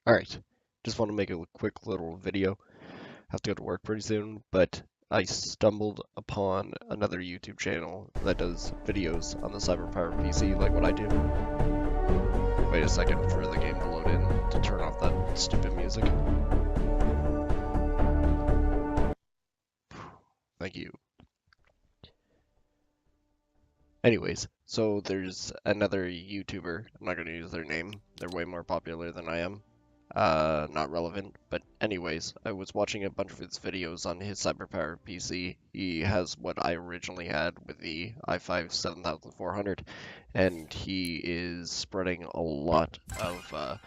Alright, just want to make a quick little video. Have to go to work pretty soon, but I stumbled upon another YouTube channel that does videos on the CyberPower PC like what I do. Wait a second for the game to load in to turn off that stupid music. Thank you. Anyways, so there's another YouTuber. I'm not going to use their name. They're way more popular than I am. Not relevant, but anyways, I was watching a bunch of his videos on his CyberPower PC. He has what I originally had with the i5 7400, and he is spreading a lot of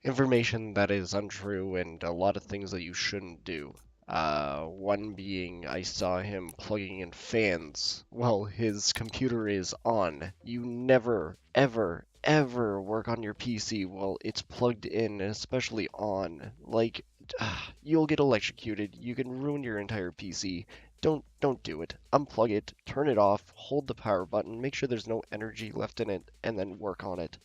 information that is untrue and a lot of things that you shouldn't do. One being, I saw him plugging in fans while his computer is on. You never, ever, ever work on your PC while it's plugged in, and especially on. Like, you'll get electrocuted. You can ruin your entire PC. Don't do it. Unplug it, turn it off, hold the power button, make sure there's no energy left in it, and then work on it.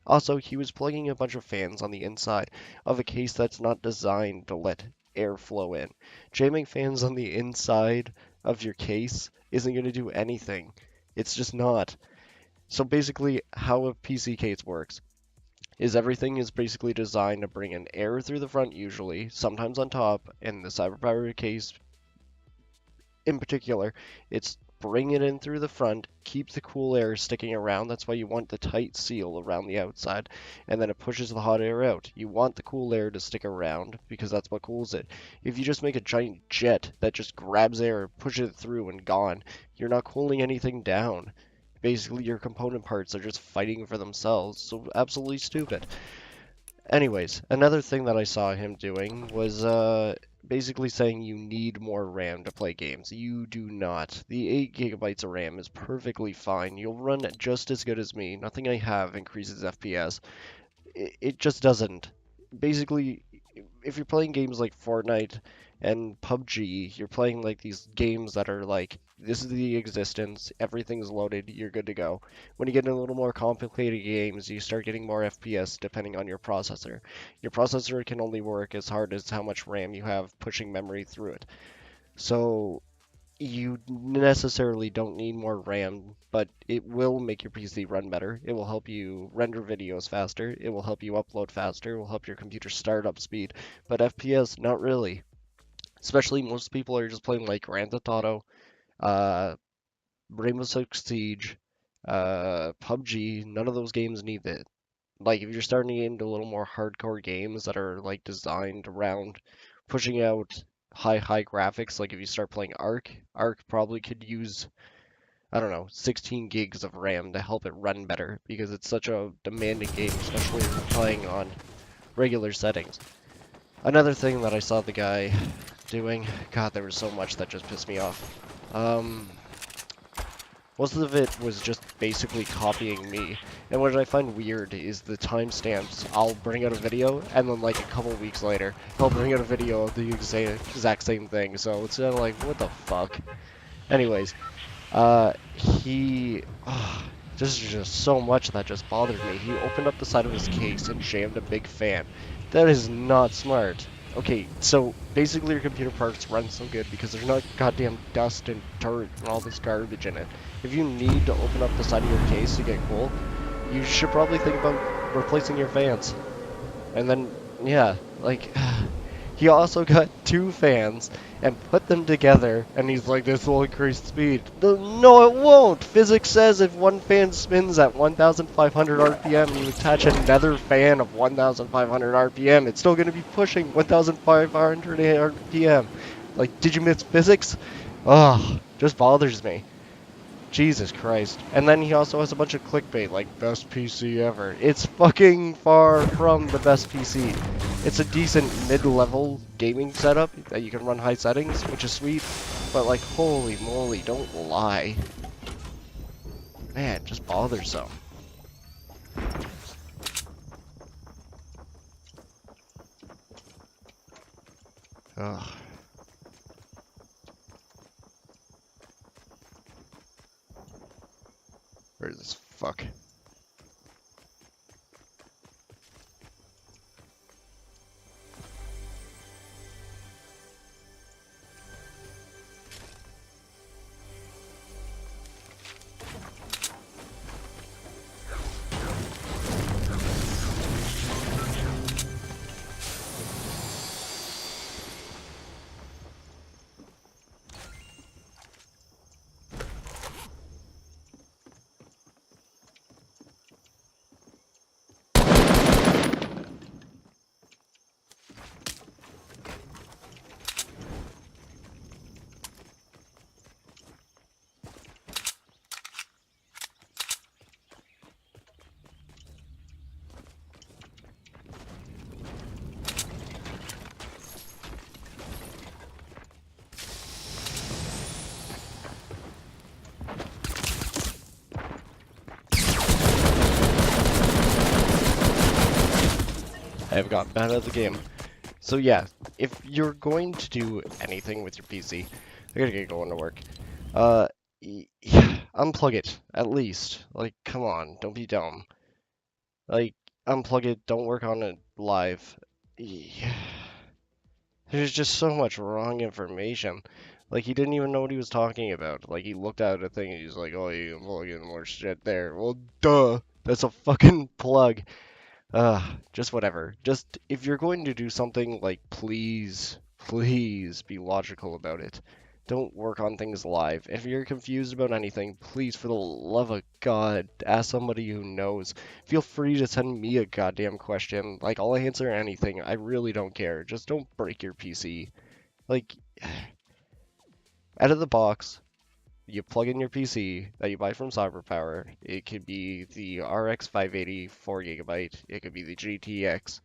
Also, he was plugging a bunch of fans on the inside of a case that's not designed to let air flow in. Jamming fans on the inside of your case isn't going to do anything. It's just not. So basically, how a PC case works is everything is basically designed to bring in air through the front usually, sometimes on top, in the CyberPower case in particular, it's bring it in through the front, keep the cool air sticking around. That's why you want the tight seal around the outside, and then it pushes the hot air out. You want the cool air to stick around because that's what cools it. If you just make a giant jet that just grabs air, pushes it through, and gone, you're not cooling anything down. Basically, your component parts are just fighting for themselves, so absolutely stupid. Anyways, another thing that I saw him doing was basically saying you need more RAM to play games. You do not. The 8 gigabytes of RAM is perfectly fine. You'll run just as good as me. Nothing I have increases FPS. It just doesn't. Basically, if you're playing games like Fortnite and PUBG, you're playing like these games that are like, this is the existence, everything's loaded, you're good to go. When you get into a little more complicated games, you start getting more FPS depending on your processor. Your processor can only work as hard as how much RAM you have pushing memory through it. So you necessarily don't need more RAM, but it will make your PC run better. It will help you render videos faster. It will help you upload faster. It will help your computer start up speed. But FPS, not really. Especially most people are just playing like Grand Theft Auto, uh, Rainbow Six Siege, PUBG. None of those games need it. Like if you're starting to get into a little more hardcore games that are like designed around pushing out high graphics, like if you start playing Ark probably could use, I don't know, 16 gigs of RAM to help it run better because it's such a demanding game, especially if you're playing on regular settings. Another thing that I saw the guy doing, God, there was so much that just pissed me off. Most of it was just basically copying me. And what I find weird is the timestamps. I'll bring out a video, and then like a couple weeks later, he'll bring out a video of the exact same thing. So it's kind of like, what the fuck? Anyways, he... this is just so much that just bothered me. He opened up the side of his case and jammed a big fan. That is not smart. Okay, so basically your computer parts run so good because there's not goddamn dust and dirt and all this garbage in it. If you need to open up the side of your case to get cool, you should probably think about replacing your fans. And then, yeah, like... He also got 2 fans and put them together, and he's like, this will increase speed. No, it won't! Physics says if one fan spins at 1,500 RPM, you attach another fan of 1,500 RPM, it's still going to be pushing 1,500 RPM. Like, did you miss physics? Ugh, just bothers me. Jesus Christ. And then he also has a bunch of clickbait, like, best PC ever. It's fucking far from the best PC. It's a decent mid-level gaming setup that you can run high settings, which is sweet, but like, holy moly, don't lie. Man, just bothersome. Ugh. Where's this fuck? I have gotten bad at the game. So yeah, if you're going to do anything with your PC, I gotta get going to work. Uh, unplug it, at least. Like, come on, don't be dumb. Like, unplug it, don't work on it live. There's just so much wrong information. Like, he didn't even know what he was talking about. Like, he looked at a thing and he's like, oh, you can plug in more shit there. Well, duh, that's a fucking plug. Just whatever. Just, if you're going to do something, like, please be logical about it. Don't work on things live. If you're confused about anything, please, for the love of God, ask somebody who knows. Feel free to send me a goddamn question. Like, I'll answer anything. I really don't care. Just don't break your PC. Like, out of the box, you plug in your PC that you buy from CyberPower. It could be the RX 580 4GB. It could be the GTX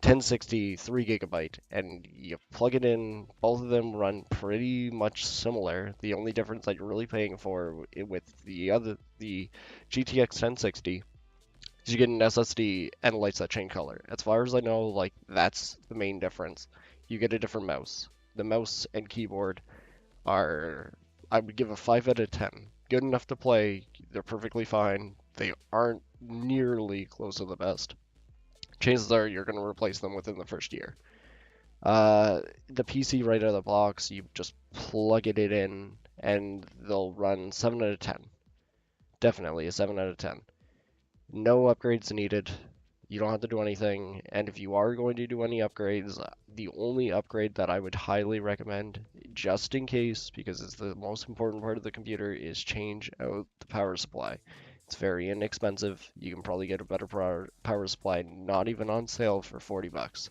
1060 3GB, and you plug it in. Both of them run pretty much similar. The only difference that you're really paying for with the GTX 1060 is you get an SSD and lights that change color. As far as I know, like, that's the main difference. You get a different mouse. The mouse and keyboard are, I would give a 5 out of 10. Good enough to play. They're perfectly fine. They aren't nearly close to the best. Chances are you're going to replace them within the first year. The PC right out of the box, you just plug it in and they'll run 7 out of 10. Definitely a 7 out of 10. No upgrades needed. You don't have to do anything. And if you are going to do any upgrades, the only upgrade that I would highly recommend, just in case, because it's the most important part of the computer, is change out the power supply. It's very inexpensive. You can probably get a better power supply, not even on sale, for 40 bucks.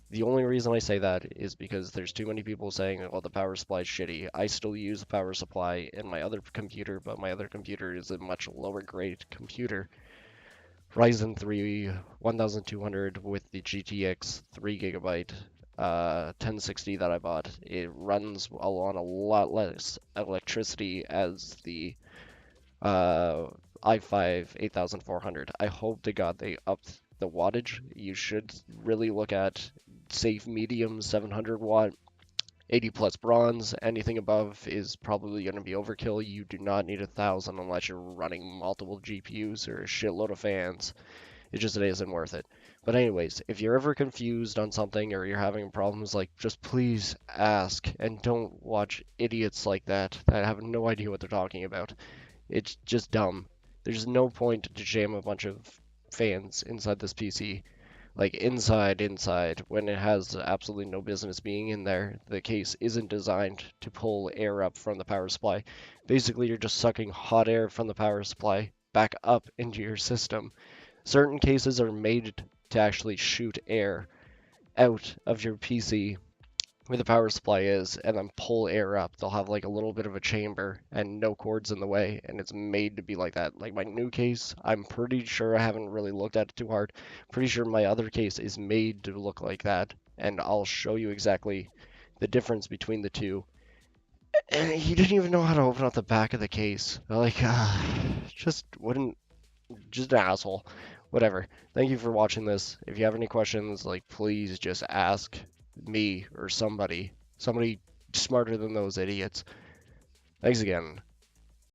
The only reason I say that is because there's too many people saying, oh, the power supply is shitty. I still use the power supply in my other computer, but my other computer is a much lower grade computer. Ryzen 3 1200 with the GTX 3GB 1060 that I bought. It runs on a lot less electricity as the i5 8400. I hope to God they upped the wattage. You should really look at safe medium 700 watt, 80 plus bronze. Anything above is probably going to be overkill. You do not need 1,000 unless you're running multiple GPUs or a shitload of fans. It just isn't worth it. But anyways, if you're ever confused on something or you're having problems, like, just please ask and don't watch idiots like that have no idea what they're talking about. It's just dumb. There's no point to jam a bunch of fans inside this PC. Like, inside, when it has absolutely no business being in there. The case isn't designed to pull air up from the power supply. Basically, you're just sucking hot air from the power supply back up into your system. Certain cases are made to actually shoot air out of your PC where the power supply is and then pull air up. They'll have like a little bit of a chamber and no cords in the way, and it's made to be like that. Like my new case, I'm pretty sure, I haven't really looked at it too hard, pretty sure my other case is made to look like that, and I'll show you exactly the difference between the two. And he didn't even know how to open up the back of the case. Like, just wouldn't, just an asshole. Whatever. Thank you for watching this. If you have any questions, like, please just ask me or somebody smarter than those idiots. Thanks again.